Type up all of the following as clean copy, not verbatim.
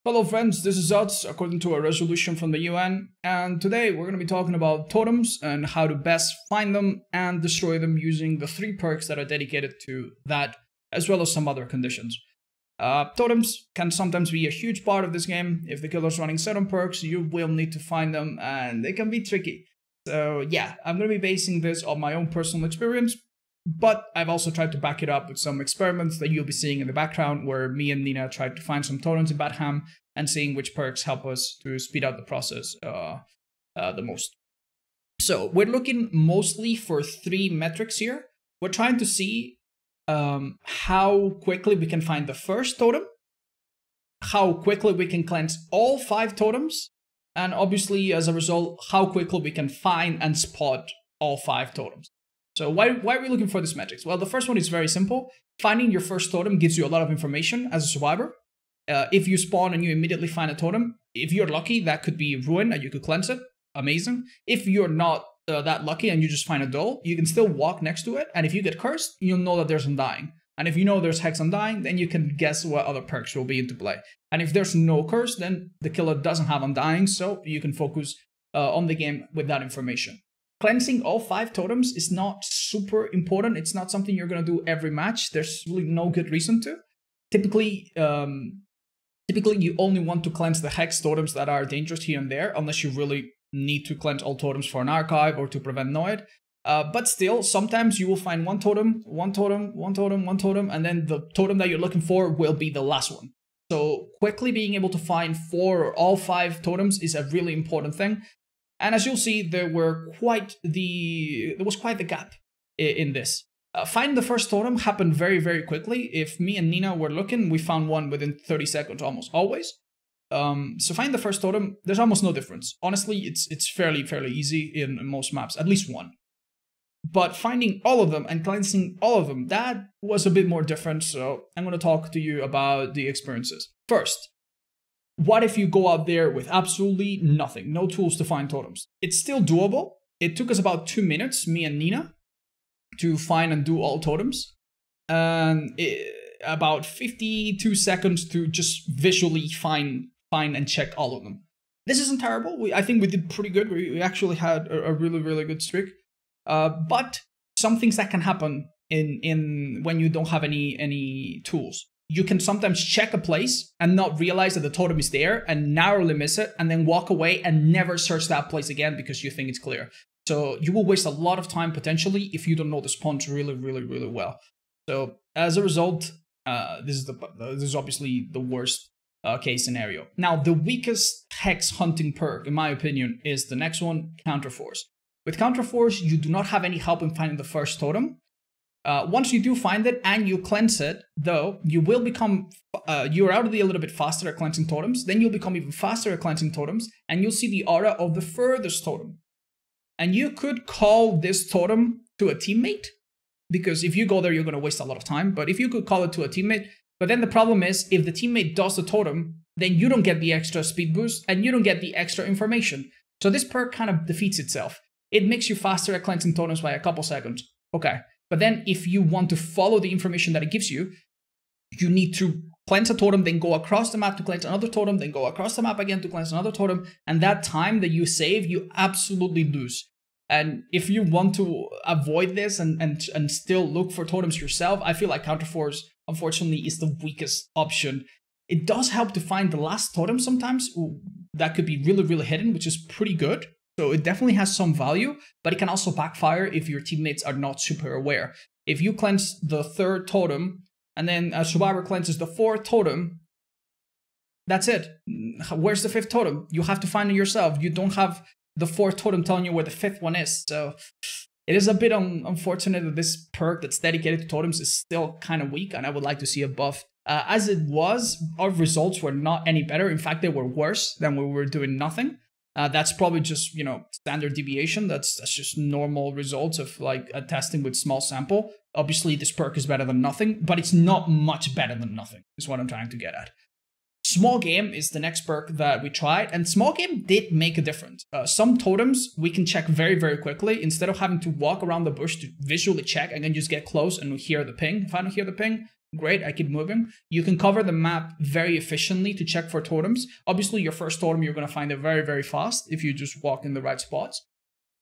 Hello friends, this is Otz according to a resolution from the UN, and today we're going to be talking about totems and how to best find them and destroy them using the 3 perks that are dedicated to that, as well as some other conditions. Totems can sometimes be a huge part of this game. If the killer's running certain perks, you will need to find them, and they can be tricky. So yeah, I'm going to be basing this on my own personal experience, but I've also tried to back it up with some experiments that you'll be seeing in the background where me and Nina tried to find some totems in Badham and seeing which perks help us to speed up the process the most. So we're looking mostly for 3 metrics here. We're trying to see how quickly we can find the first totem, how quickly we can cleanse all 5 totems, and obviously as a result, how quickly we can find and spot all 5 totems. So why are we looking for these metrics? Well, the first one is very simple. Finding your first totem gives you a lot of information as a survivor. If you spawn and you immediately find a totem, if you're lucky, that could be ruin and you could cleanse it. Amazing. If you're not that lucky and you just find a dull, you can still walk next to it. And if you get cursed, you'll know that there's Undying. And if you know there's Hex Undying, then you can guess what other perks will be into play. And if there's no curse, then the killer doesn't have Undying, so you can focus on the game with that information. Cleansing all 5 totems is not super important. It's not something you're going to do every match. There's really no good reason to. Typically, you only want to cleanse the hex totems that are dangerous here and there, unless you really need to cleanse all totems for an archive or to prevent Noid. But still, sometimes you will find one totem, and then the totem that you're looking for will be the last one. So quickly being able to find 4 or all 5 totems is a really important thing. And as you'll see, there was quite the gap in this. Finding the first totem happened very, very quickly. If me and Nina were looking, we found one within 30 seconds almost always. So finding the first totem, there's almost no difference. Honestly, it's fairly easy in most maps, at least one. But finding all of them and cleansing all of them, that was a bit more different. So I'm going to talk to you about the experiences. First, what if you go out there with absolutely nothing, no tools to find totems? It's still doable. It took us about 2 minutes, me and Nina, to find and do all totems. And about 52 seconds to just visually find and check all of them. This isn't terrible. I think we did pretty good. We actually had a really good streak. But some things that can happen in when you don't have any tools. You can sometimes check a place and not realize that the totem is there and narrowly miss it and then walk away and never search that place again because you think it's clear. So you will waste a lot of time potentially if you don't know the spawns really well. So as a result, this is obviously the worst case scenario. Now, the weakest hex hunting perk, in my opinion, is the next one, Counterforce. With Counterforce, you do not have any help in finding the first totem. Once you do find it and you cleanse it, though, you will become, you're already a little bit faster at cleansing totems, then you'll become even faster at cleansing totems, and you'll see the aura of the furthest totem. And you could call this totem to a teammate, because if you go there, you're going to waste a lot of time, but if you could call it to a teammate, but then the problem is, if the teammate does the totem, then you don't get the extra speed boost, and you don't get the extra information. So this perk kind of defeats itself. It makes you faster at cleansing totems by a couple seconds. Okay. But then if you want to follow the information that it gives you, you need to cleanse a totem, then go across the map to cleanse another totem, then go across the map again to cleanse another totem. And that time that you save, you absolutely lose. And if you want to avoid this and still look for totems yourself, I feel like Counterforce, unfortunately, is the weakest option. It does help to find the last totem sometimes. That could be really hidden, which is pretty good. So it definitely has some value, but it can also backfire if your teammates are not super aware. If you cleanse the 3rd totem, and then a survivor cleanses the 4th totem, that's it. Where's the 5th totem? You have to find it yourself. You don't have the 4th totem telling you where the 5th one is. So it is a bit unfortunate that this perk that's dedicated to totems is still kind of weak, and I would like to see a buff. As it was, our results were not any better. In fact, they were worse than when we were doing nothing. That's probably just, standard deviation. That's just normal results of like testing with small sample. Obviously, this perk is better than nothing, but it's not much better than nothing, is what I'm trying to get at. Small game is the next perk that we tried, and small game did make a difference. Some totems we can check very quickly instead of having to walk around the bush to visually check and then just get close and hear the ping. If I don't hear the ping, great, I keep moving. You can cover the map very efficiently to check for totems. Obviously, your first totem, you're going to find it very, very fast if you just walk in the right spots.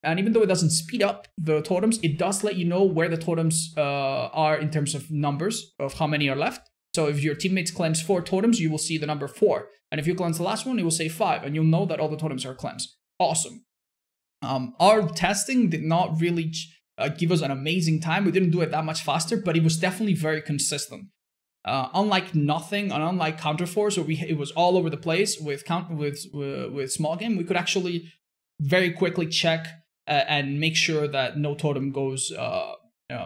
And even though it doesn't speed up the totems, it does let you know where the totems are in terms of numbers of how many are left. So if your teammates cleanse 4 totems, you will see the number 4. And if you cleanse the last one, it will say 5. And you'll know that all the totems are cleansed. Awesome. Our testing did not really give us an amazing time. We didn't do it that much faster, but it was definitely very consistent. Unlike nothing, and unlike Counterforce, where it was all over the place with small game, we could actually very quickly check and make sure that no totem goes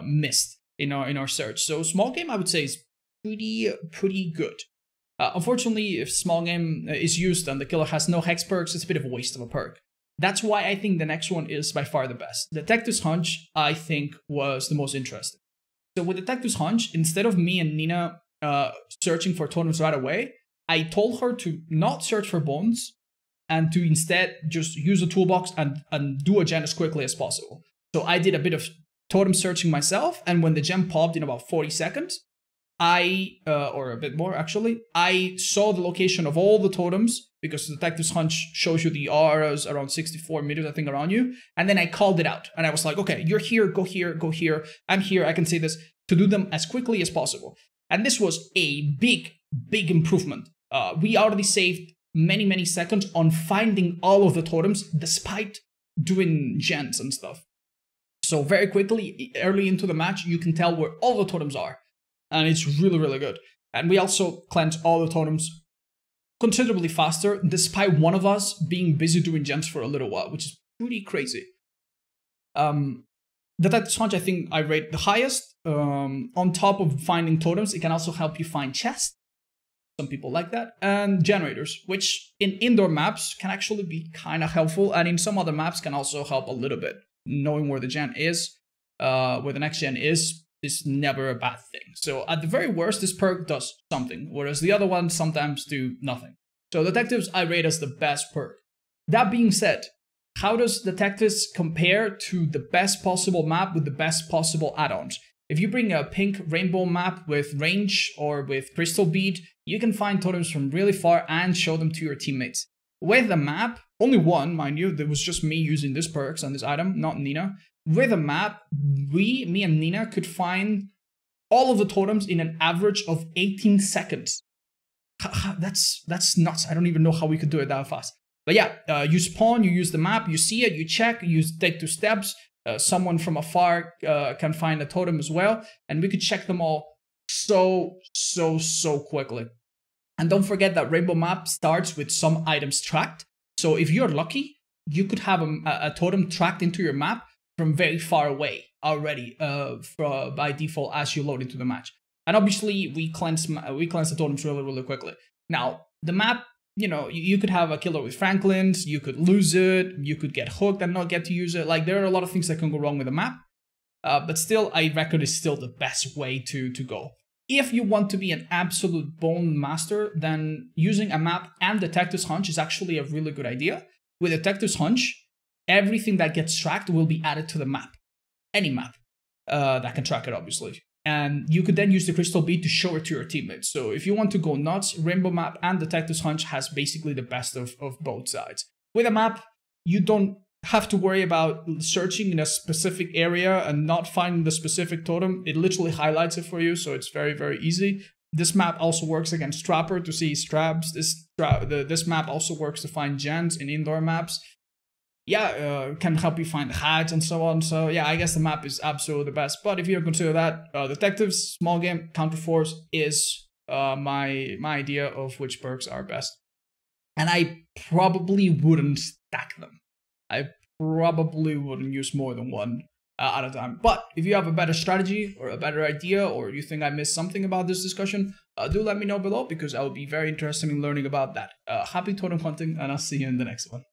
missed in our search. So small game, I would say, is pretty good. Unfortunately, if small game is used and the killer has no hex perks, it's a bit of a waste of a perk. That's why I think the next one is by far the best. Detective's Hunch, I think, was the most interesting. So with Detective's Hunch, instead of me and Nina searching for totems right away, I told her to not search for bones and to instead just use the toolbox and do a gen as quickly as possible. So I did a bit of totem searching myself, and when the gem popped in about 40 seconds, or a bit more actually, I saw the location of all the totems, because Detective's Hunch shows you the auras around 64 meters, I think, around you. And then I called it out. And I was like, okay, you're here, go here, go here. I'm here, I can say this, to do them as quickly as possible. And this was a big improvement. We already saved many seconds on finding all of the totems, despite doing gens and stuff. So very quickly, early into the match, you can tell where all the totems are. And it's really good. And we also cleanse all the totems considerably faster, despite one of us being busy doing gens for a little while, which is pretty crazy. Detective's Hunch, I think I rate the highest. On top of finding totems, it can also help you find chests. Some people like that. And generators, which in indoor maps can actually be kind of helpful, and in some other maps can also help a little bit. Knowing where the gen is, where the next gen is never a bad thing. So at the very worst, this perk does something, whereas the other ones sometimes do nothing. So Detectives I rate as the best perk. That being said, how does Detectives compare to the best possible map with the best possible add-ons? If you bring a pink rainbow map with range or with crystal bead, you can find totems from really far and show them to your teammates. With a map, only one, mind you, there was just me using this perks and this item, not Nina. With a map, me and Nina could find all of the totems in an average of 18 seconds. That's nuts. I don't even know how we could do it that fast. But yeah, you spawn, you use the map, you see it, you check, you take 2 steps. Someone from afar can find a totem as well. And we could check them all so quickly. And don't forget that Rainbow Map starts with some items tracked. So if you're lucky, you could have a totem tracked into your map from very far away already by default as you load into the match. And obviously we cleanse the totems really quickly. Now the map, you know, you could have a killer with Franklin's, you could lose it, you could get hooked and not get to use it. Like, there are a lot of things that can go wrong with the map, but still I reckon it's still the best way to go. If you want to be an absolute bone master, then using a map and Detective's Hunch is actually a really good idea. With Detective's Hunch, everything that gets tracked will be added to the map. Any map that can track it, obviously. And you could then use the crystal bead to show it to your teammates. So if you want to go nuts, Rainbow Map and Detective's Hunch has basically the best of both sides. With a map, you don't have to worry about searching in a specific area and not finding the specific totem. It literally highlights it for you, so it's very easy. This map also works against Trapper to see straps. This map also works to find gens in indoor maps. Yeah, can help you find the hats and so on. So yeah, I guess the map is absolutely the best. But if you don't consider that, Detectives, small game, Counterforce is my idea of which perks are best. And I probably wouldn't stack them. I probably wouldn't use more than one at a time. But if you have a better strategy or a better idea, or you think I missed something about this discussion, do let me know below, because I would be very interested in learning about that. Happy totem hunting, and I'll see you in the next one.